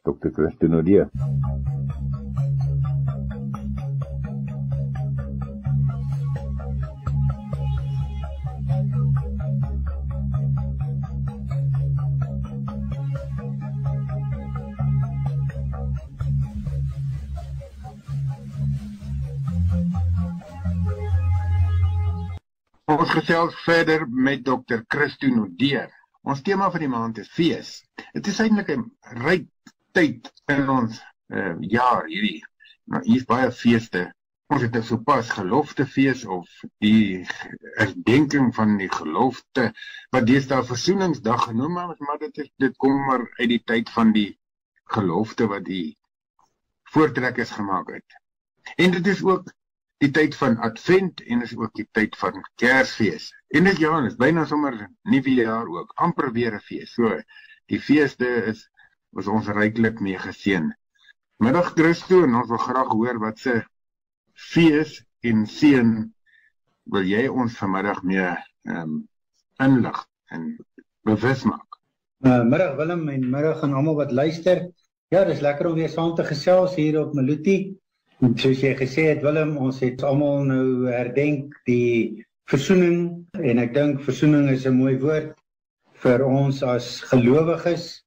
Dr. Christine Odier. Ons gesels verder met Dr. Christine Odier. Ons tema van die maand is fees. Het is eintlik 'n ryk tyd in ons jaar hierdie. Maar hier is baie feeste. Ons het sopas geloftefees of die herdenking van die gelofte, wat deesdae versoeningsdag genoem is, maar dit kom maar uit die tyd van die gelofte wat die voortrekkers gemaak het. En dit is ook die tyd van Advent en is ook die tyd van Kersfees. En dit is byna sommer nuwe jaar ook, amper weer 'n fees. So, die feeste is ons ryklik mee geseën. Middag Christo, en ons wil graag hoor wat se fees en seën wil jy ons vanmiddag mee inlig en bewus maak. Middag Willem en middag aan almal wat luister. Ja, dis lekker om weer saam te gesels hier op Meluti. Soos jy gesê het Willem, ons het almal nou herdenk die versoening en ek dink versoening is 'n mooi woord vir ons as gelowiges,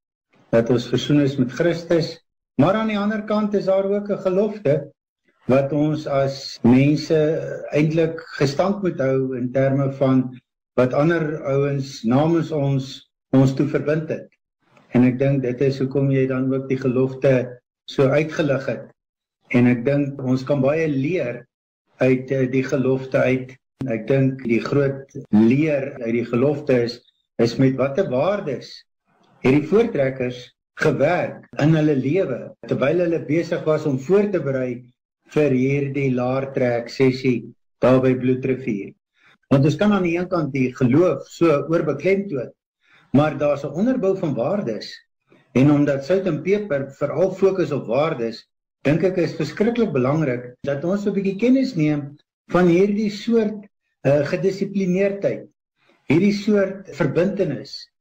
dat ons versoen is met Christus. Maar aan die ander kant is daar ook 'n gelofte wat ons as mense eintlik gestand moet hou in terme van wat ander ouens namens ons toe verbind het. En ek dink dit is hoekom jy dan ook die gelofte so uitgelig het. En ek dink ons kan baie leer uit die gelofte uit. Ek dink die groot leer uit die gelofte is met watter waardes het die voortrekkers gewerk in hulle lewe, terwyl hulle besig was om voor te berei vir hierdie laartrek sessie daar by Bloedrivier. Want ons kan aan die een kant die geloof so oorbeklemtoon, maar daar's 'n onderbou van waardes. En omdat Sout en Peper veral fokus op waardes, dink ek is verskriklik belangrik dat ons 'n bietjie kennis neem van hierdie soort gedissiplineerdheid, hierdie soort verbintenis.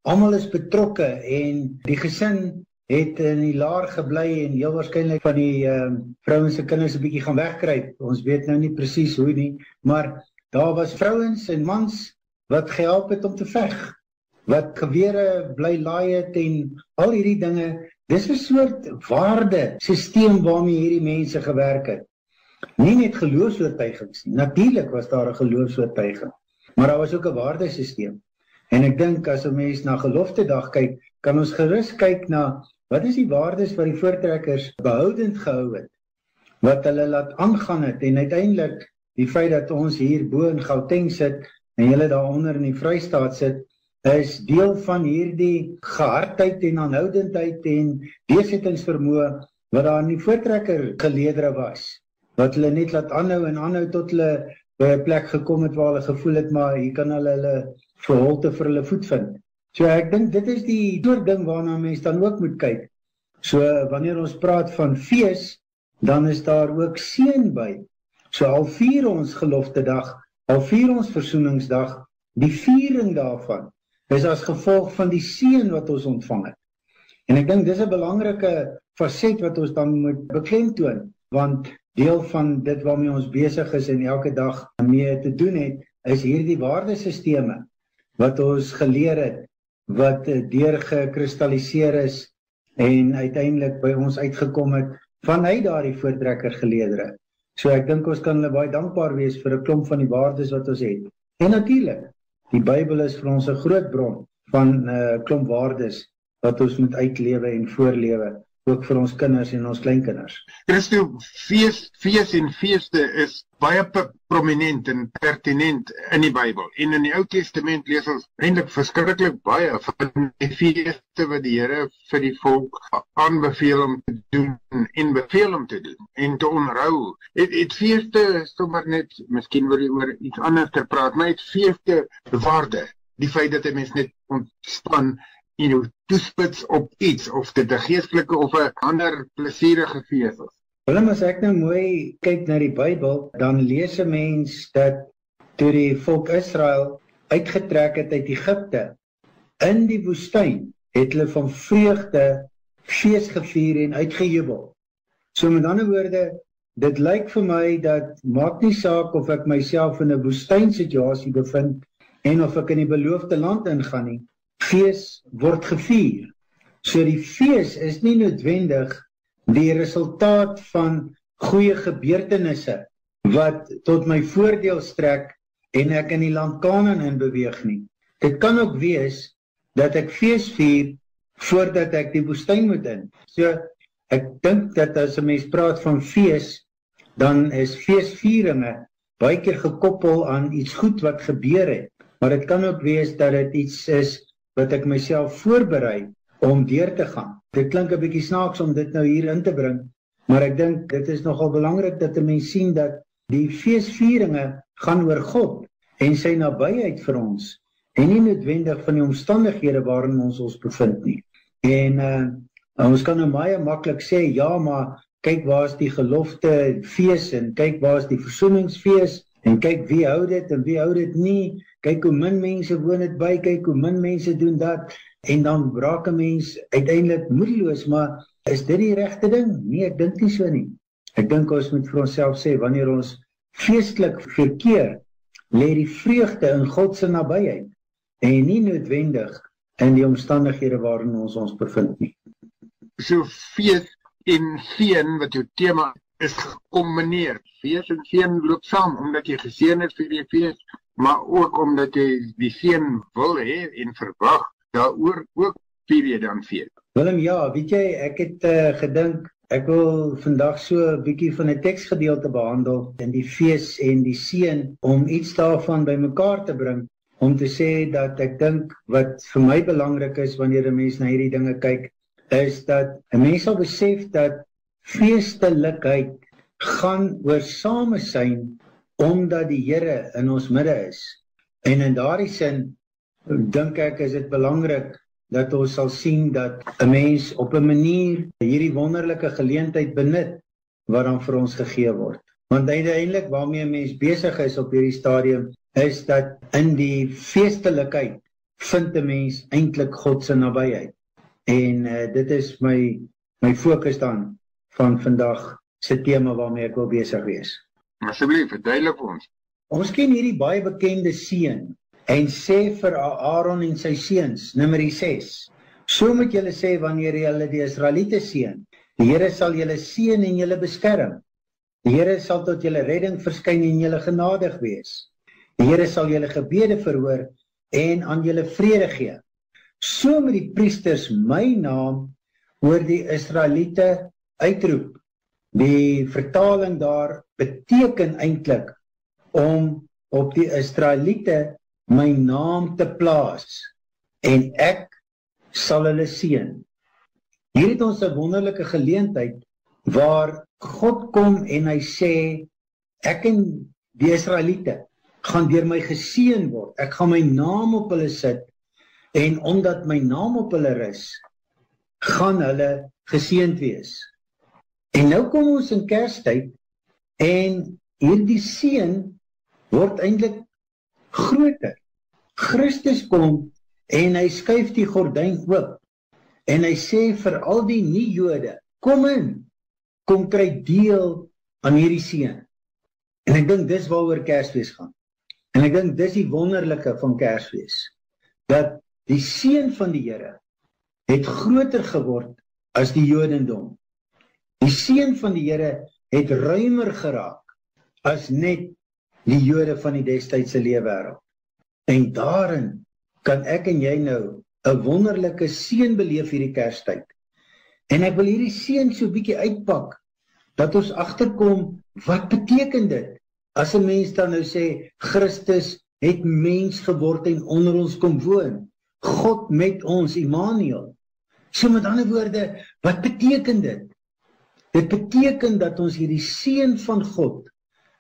Almal is betrokke en die gesin het in die laar gebly en heel waarskynlik van die vrouens se kinders 'n bietjie gaan wegkruip. Ons weet nou nie presies hoe nie, maar daar was vrouens en mans wat gehelp het om te veg, wat gewere bly laai het en al hierdie dinge. Dis 'n soort waardesisteem waarmee hierdie mense gewerk het. Nie net geloofsoortuigings nie. Natuurlik was daar 'n geloofsoortuiging, maar daar was ook 'n waardesisteem. En ek dink as 'n mens na geloftedag kyk, kan ons gerus kyk na wat is die waardes wat die voortrekkers behoudend gehou het, wat hulle laat aangaan het, en uiteindelik die feit dat ons hier bo in Gauteng sit en julle daaronder in die Vrystaat sit, is deel van hierdie gehardheid en aanhoudendheid en deursettingsvermoë wat daar in die voortrekker geleedere was, wat hulle net laat aanhou tot hulle by 'n plek gekom het waar hulle gevoel het, maar hier kan hulle verholte vir hulle voet vind. So ek dink dit is die soort ding waarna mens dan ook moet kyk. So wanneer ons praat van fees, dan is daar ook seën by. So al vier ons geloftedag, al vier ons versoeningsdag, die viering daarvan is as gevolg van die seën wat ons ontvang het. En ek dink dis 'n belangrike faset wat ons dan moet beklemtoon, want deel van dit waarmee ons besig is en elke dag mee te doen het, is hierdie waardesisteme wat ons geleer het, wat deurgekristalliseer is en uiteindelik by ons uitgekom het vanuit daardie voortrekker geleedere. So ek dink ons kan hulle baie dankbaar wees vir 'n klomp van die waardes wat ons het. En natuurlik, die Bybel is vir ons 'n groot bron van 'n klomp waardes wat ons moet uitlewe en voorlewe, ook vir ons kinders en ons kleinkinders. Christo, fees en feeste is baie prominent en pertinent in die Bybel. En in die Ou Testament lees ons eintlik verskriklik baie van die feeste wat die Here vir die volk aanbeveel om te doen en beveel om te doen en te onthou. Het feeste sommer net, miskien wil jy oor iets anders te praat, maar het feeste waarde. Die feit dat 'n mens net ontspan toespits op iets, of dit 'n geestelike of 'n ander plesierige fees is. Willem, as ek nou mooi kyk na die Bybel, dan lees 'n mens dat toe die volk Israel uitgetrek het uit Egipte, in die woestyn, het hulle van vreugde fees gevier en uitgejubel. So met ander woorde, dit lyk vir my dat maak nie saak of ek myself in 'n woestynsituasie bevind en of ek in die beloofde land ingaan nie. Fees word gevier. So die fees is nie noodwendig die resultaat van goeie gebeurtenisse wat tot my voordeel strek en ek in die land Kanaan in beweeg nie. Dit kan ook wees dat ek fees vier voordat ek die woestyn moet in. So ek dink dat as 'n mens praat van fees, dan is feesvieringe baie keer gekoppel aan iets goed wat gebeur het. Maar dit kan ook wees dat dit iets is wat ek myself voorberei om deur te gaan. Dit klink 'n bietjie snaaks om dit nou hier in te bring, maar ek dink dit is nogal belangrik dat 'n mens sien dat die feesvieringe gaan oor God en sy nabyheid vir ons en nie noodwendig van die omstandighede waarin ons bevind nie. En ons kan nou baie maklik sê, ja, maar kyk waar is die gelofte fees en kyk waar is die versoeningsfees en kyk wie hou dit en wie hou dit nie. Kyk hoe min mense woon dit by, kyk hoe min mense doen dat en dan raak 'n mens uiteindelik moedeloos, maar is dit die regte ding? Nee, ek dink nie so nie. Ek dink ons moet vir onsself sê, wanneer ons feestelik verkeer, lê die vreugde in God se nabyheid en nie noodwendig in die omstandighede waarin ons bevind nie. So fees en seën wat jou tema is gekombineer. Fees en seën loop saam omdat jy geseën is vir die fees, maar ook omdat jy die seën wil hê en verwag. Daaroor ook vier jy dan fees. Willem, ja, weet jy, ek het gedink ek wil vandag so 'n bietjie van 'n teksgedeelte behandel in die fees en die seën om iets daarvan bymekaar te bring. Om te sê dat ek dink wat vir my belangrik is wanneer 'n mens na hierdie dinge kyk, is dat 'n mens sal besef dat feestelikheid gaan oor samesyn omdat die Here in ons midde is. En in daardie sin dink ek is dit belangrik dat ons sal sien dat 'n mens op 'n manier hierdie wonderlike geleentheid benut wat dan vir ons gegee word. Want uiteindelik waarmee 'n mens besig is op hierdie stadium is dat in die feestelikheid vind 'n mens eintlik God se nabyheid. En dit is my fokus dan van vandag se tema waarmee ek wil besig wees. Asseblief, verduidelik vir ons. Ons ken hierdie baie bekende seën en sê vir Aaron en sy seuns, Numeri 6. So moet julle sê wanneer julle die Israeliete seën. Die Here sal julle seën en julle beskerm. Die Here sal tot julle redding verskyn en julle genadig wees. Die Here sal julle gebede verhoor en aan julle vrede gee. So moet die priesters my naam oor die Israeliete uitroep. Die vertaling daar beteken eintlik om op die Israeliete my naam te plaas en ek sal hulle seën. Hier het ons 'n wonderlike geleentheid waar God kom en hy sê ek en die Israeliete gaan deur my geseën word. Ek gaan my naam op hulle sit en omdat my naam op hulle rus, gaan hulle geseënd wees. En nou kom ons in Kerstyd en hierdie seën word eintlik groter. Christus kom en hy skuif die gordyn oop en hy sê vir al die nie-Jode, kom in, kom kry deel aan hierdie seën. En ek dink dis waaroor Kersfees gaan. En ek dink dis die wonderlike van Kersfees, dat die seën van die Here het groter geword as die Jodendom. Die seën van die Here het ruimer geraak as net die Jode van die destydse leefwêreld. En daarin kan ek en jy nou 'n wonderlike seën beleef hierdie Kerstyd. En ek wil hierdie seën so 'n bietjie uitpak, dat ons agterkom, wat beteken dit? As 'n mens dan nou sê, Christus het mens geword en onder ons kom woon. God met ons, Immanuel. So met ander woorde, wat beteken dit? Dit beteken dat ons hierdie seën van God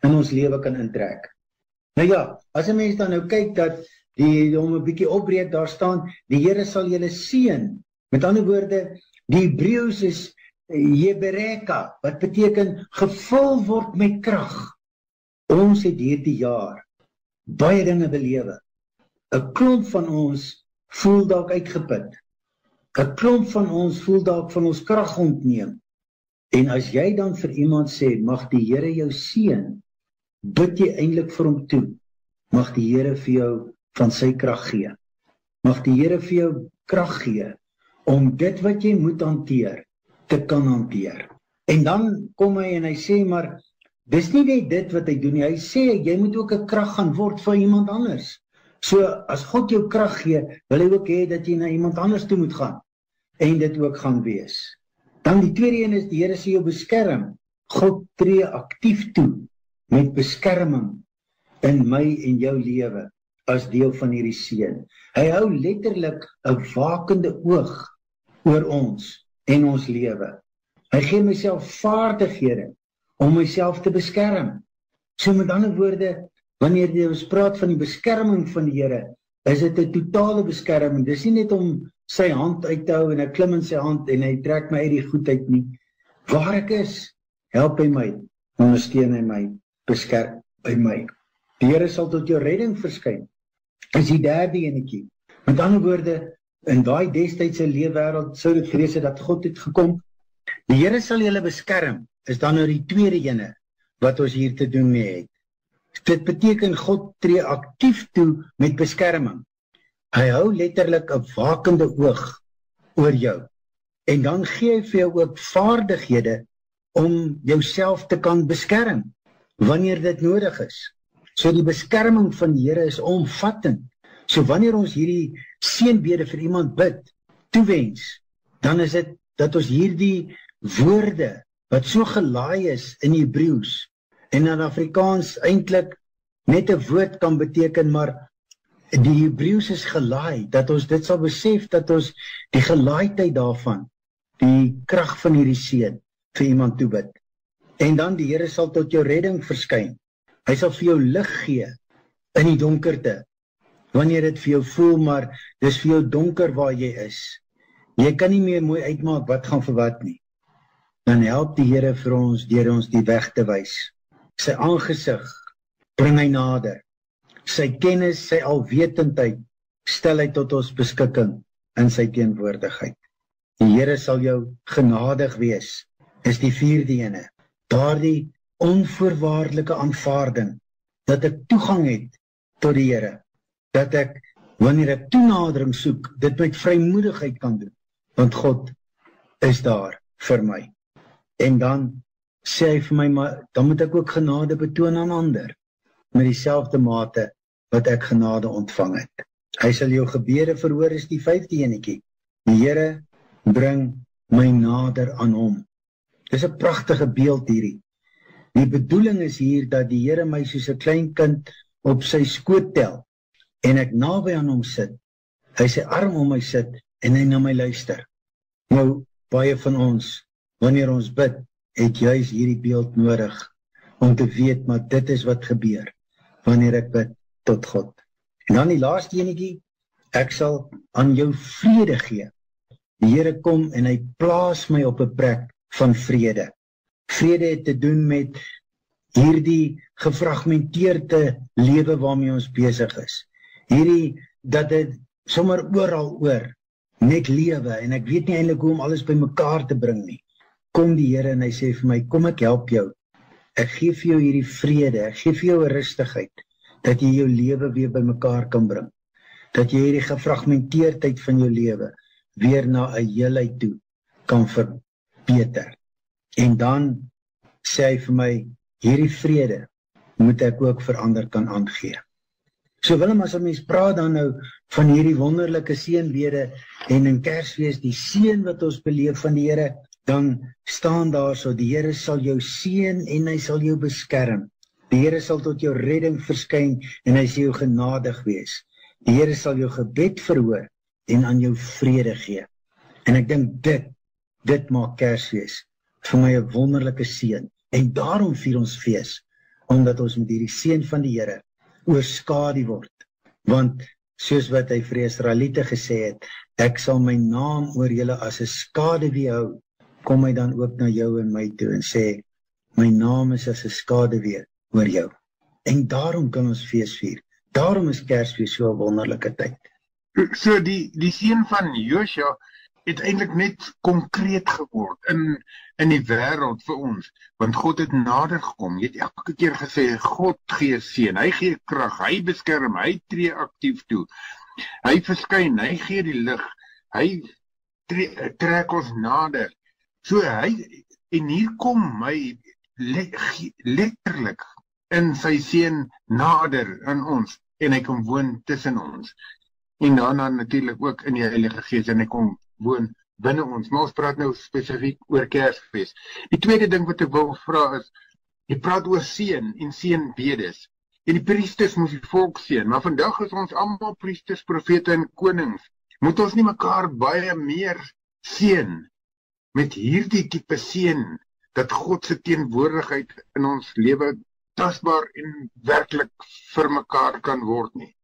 in ons lewe kan intrek. Nou ja, as 'n mens dan nou kyk dat om 'n bietjie opbreek daar staan, die Here sal julle seën. Met ander woorde, die Hebreëus is Jebereka, wat beteken gevul word met krag. Ons het hierdie jaar baie dinge belewe. 'n Klomp van ons voel dalk uitgeput. 'n klomp van ons voel dalk van ons krag ontneem. En as jy dan vir iemand sê, mag die Here jou seën, bid jy eintlik vir hom toe. Mag die Here vir jou van sy krag gee. Mag die Here vir jou krag gee om dit wat jy moet hanteer, te kan hanteer. En dan kom hy en hy sê, maar dis nie net dit wat hy doen nie. Hy sê, jy moet ook 'n krag gaan word vir iemand anders. So, as God jou krag gee, wil hy ook hê dat jy na iemand anders toe moet gaan. En dit ook gaan wees. Dan die tweede een is, die Here sê jou beskerm. God tree aktief toe met beskerming in my en jou lewe as deel van hierdie seën. Hy hou letterlik 'n wakende oog oor ons en ons lewe. Hy gee myself vaardighede om myself te beskerm. So met ander woorde, wanneer jy praat van die beskerming van die Here, is dit 'n totale beskerming. Dis nie net om sy hand uit te hou en ek klim in sy hand en hy trek my uit die goedheid nie. Waar ek is, help hy my, ondersteun hy my, beskerm hy my. Die Here sal tot jou redding verskyn. Is die derde enetjie. Met ander woorde, in daai destydse leefwêreld sou dit gewees het dat God het gekom. Die Here sal julle beskerm, is dan nou die tweede ene wat ons hier te doen mee het. Dit beteken God tree aktief toe met beskerming. Hy hou letterlik 'n wakende oog oor jou. En dan gee hy vir jou ook vaardighede om jouself te kan beskerm, wanneer dit nodig is. So die beskerming van die Here is omvattend. So wanneer ons hierdie seënbede vir iemand bid, toewens, dan is dit dat ons hierdie woorde, wat so gelaai is in Hebreëus, en in Afrikaans eintlik net 'n woord kan beteken, maar die Hebreëus is gelaai, dat ons dit sal besef, dat ons die gelaaidheid daarvan, die krag van hierdie seën vir iemand toebid. En dan die Here sal tot jou redding verskyn. Hy sal vir jou lig gee in die donkerte, wanneer dit vir jou voel, maar dis vir jou donker waar jy is. Jy kan nie meer mooi uitmaak wat gaan vir wat nie. Dan help die Here vir ons deur ons die weg te wys. Sy aangesig bring hy nader. Sy kennis, sy alwetendheid stel hy tot ons beskikking in sy teenwoordigheid. Die Here sal jou genadig wees, is die vierde ene. Daardie onvoorwaardelike aanvaarding, dat ek toegang het tot die Here, dat ek, wanneer ek toenadering soek, dit met vrymoedigheid kan doen, want God is daar vir my. En dan sê hy vir my, maar dan moet ek ook genade betoon aan ander, met dieselfde mate wat ek genade ontvang het. Hy sal jou gebede verhoor, is die vyfde enetjie. Die Here bring my nader aan hom. Dis 'n pragtige beeld hierdie. Die bedoeling is hier dat die Here my soos 'n klein kind op sy skoot tel, en ek naby aan hom sit. Hy sy arm om my sit, en hy na my luister. Nou, baie van ons, wanneer ons bid, het juis hierdie beeld nodig, om te weet, maar dit is wat gebeur, wanneer ek bid tot God. En dan die laaste enetjie, ek sal aan jou vrede gee. Die Here kom en hy plaas my op 'n plek van vrede. Vrede het te doen met hierdie gefragmenteerde lewe waarmee ons besig is. Hierdie, dat dit sommer oral oor, net lewe, en ek weet nie eintlik hoe om alles by mekaar te bring nie. Kom die Here en hy sê vir my, kom ek help jou. Ek gee vir jou hierdie vrede, ek gee vir jou 'n rustigheid, dat jy jou lewe weer by mekaar kan bring. Dat jy hierdie gefragmenteerdheid van jou lewe weer na 'n heelheid toe kan verbeter. En dan sê hy vir my, hierdie vrede moet ek ook vir ander kan aangee. So Willem, as 'n mens praat dan nou van hierdie wonderlike seënbede en in Kersfees die seën wat ons beleef van die Here, dan staan daar so, die Here sal jou seën en hy sal jou beskerm. Die Here sal tot jou redding verskyn en hy sal jou genadig wees. Die Here sal jou gebed verhoor en aan jou vrede gee. En ek dink dit maak Kersfees vir my 'n wonderlike seën. En daarom vier ons fees, omdat ons met hierdie seën van die Here oorskadu word. Want soos wat hy vir die Israeliete gesê het, ek sal my naam oor julle as 'n skaduwee hou, kom hy dan ook na jou en my toe en sê, my naam is as 'n skaduwee oor jou. En daarom kan ons fees vier. Daarom is Kersfees so 'n wonderlike tyd. So die seun van Josua het eintlik net konkreet geword in die wêreld vir ons, want God het nader gekom. Jy het elke keer gesê, God gee seën, hy gee krag, hy beskerm, hy tree aktief toe. Hy verskyn, hy gee die lig, hy trek ons nader. So en hier kom hy letterlik in sy seën nader aan ons, en hy kom woon tussen ons. En daarna natuurlik ook in die Heilige Gees, en hy kom woon binne ons. Maar ons praat nou spesifiek oor Kersfees. Die tweede ding wat ek wil vra is, jy praat oor seën en seënbedes. En die priesters moes die volk seën, maar vandag is ons almal priesters, profete en konings. Moet ons nie mekaar baie meer seën met hierdie tipe seën, dat God se teenwoordigheid in ons lewe tasbaar en werklik vir mekaar kan word nie?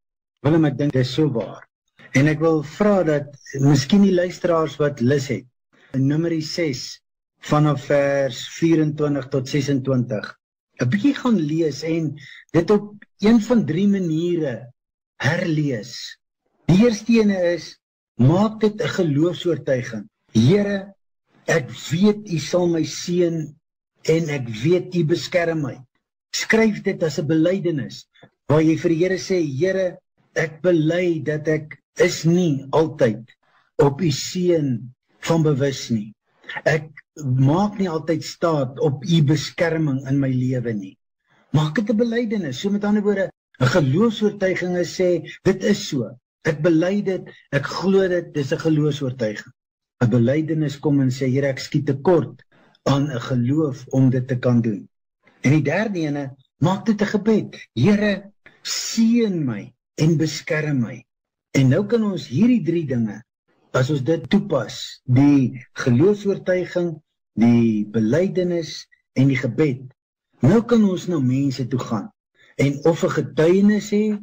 Willem, ek dink dit is so waar. En ek wil vra dat, miskien die luisteraars wat lus het, in Numeri 6, vanaf vers 24 tot 26, 'n bietjie gaan lees en dit op een van 3 maniere herlees. Die eerste ene is, maak dit 'n geloofsoortuiging. Here, ek weet U sal my seën en ek weet U beskerm my. Skryf dit as 'n belydenis, waar jy vir die Here sê, Here, ek bely dat ek is nie altyd op U seën van bewus nie. Ek maak nie altyd staat op U beskerming in my lewe nie. Maak dit 'n belydenis. So met ander woorde, 'n geloofsoortuiging is sê, dit is so. Ek bely dit, ek glo dit, dis 'n geloofsoortuiging. 'n Belydenis kom en sê, Here, ek skiet tekort aan 'n geloof om dit te kan doen. En die derde ene, maak dit 'n gebed. Here, seën my en beskerm my. En nou kan ons hierdie 3 dinge, as ons dit toepas, die geloofsoortuiging, die belydenis en die gebed, nou kan ons na mense toe gaan en of 'n getuienis hê,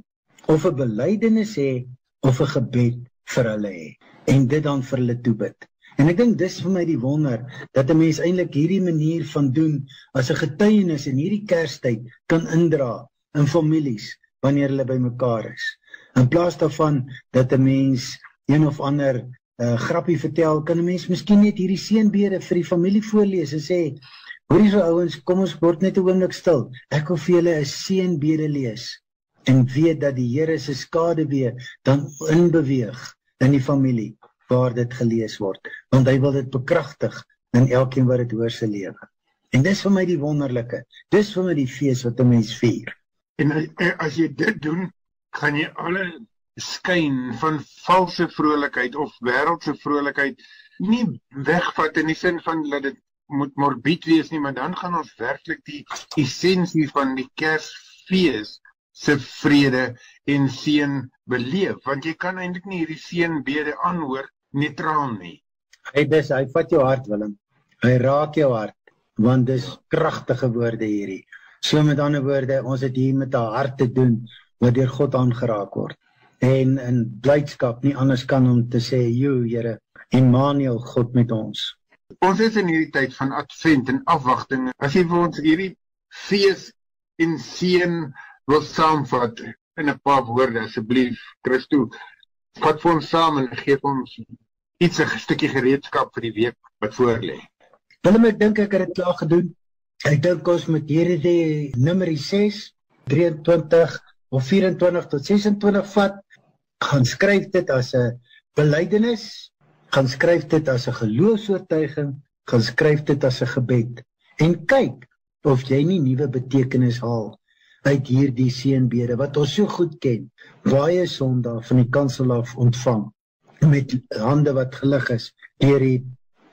of 'n belydenis hê, of 'n gebed vir hulle hê, en dit dan vir hulle toebid. En ek dink dis vir my die wonder, dat 'n mens eintlik hierdie manier van doen, as 'n getuienis in hierdie Kerstyd kan indra in families, wanneer hulle by mekaar is. In plaas daarvan, dat 'n mens een of ander grappie vertel, kan 'n mens miskien net hierdie seënbede vir die familie voorlees en sê, hoorie so ouens, kom ons word net 'n oomblik stil. Ek wil vir julle 'n seënbede lees, en weet dat die Here se skaduwee dan inbeweeg in die familie, waar dit gelees word, want hy wil dit bekragtig in elkeen wat dit hoor se lewe. En dis vir my die wonderlike, dis vir my die fees wat 'n mens vier. En as jy dit doen, gaan jy alle skyn van valse vrolikheid of wêreldse vrolikheid nie wegvat in die sin van dat dit moet morbied wees nie, maar dan gaan ons werklik die essensie van die Kersfees se vrede en seën beleef, want jy kan eintlik nie hierdie seënbede aanhoor neutraal nie. Hy vat jou hart, Willem. Hy raak jou hart, want dis kragtige woorde hierdie. So met ander woorde, ons het hier met 'n hart te doen wat deur God aangeraak word. En in blydskap nie anders kan om te sê, Here, Immanuel, God met ons. Ons is in hierdie tyd van advent en afwagting. As jy vir ons hierdie fees en seën wil saamvat in 'n paar woorde, asseblief, Christo, vat vir ons saam en gee ons iets, 'n stukkie gereedskap vir die week wat voorlê. Willem, ek dink ek het dit klaar gedoen. Ek dink ons moet hierdie Numeri 6, 23 of 24 tot 26 vat, gaan skryf dit as 'n belydenis, gaan skryf dit as 'n geloofsoortuiging, gaan skryf dit as 'n gebed, en kyk of jy nie nuwe betekenis haal uit hierdie seënbede wat ons so goed ken, baie Sondae van die kansel af ontvang, met hande wat gelig is deur die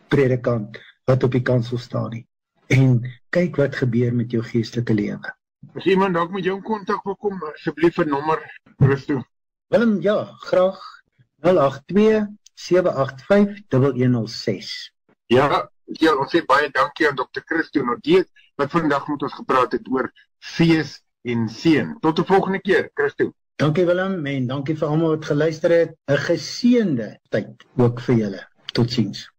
predikant wat op die kansel staan nie. En kyk wat gebeur met jou geestelike lewe. As iemand dalk met jou in kontak wil kom, asseblief 'n nommer, Christo. Willem, ja, graag 082-785-1106. Ja, ons sê baie dankie aan Dr. Christo Nordier, wat vandag met ons gepraat het oor fees en seën. Tot 'n volgende keer, Christo. Dankie Willem, en dankie vir almal wat geluister het. 'n Geseënde tyd ook vir julle. Totsiens.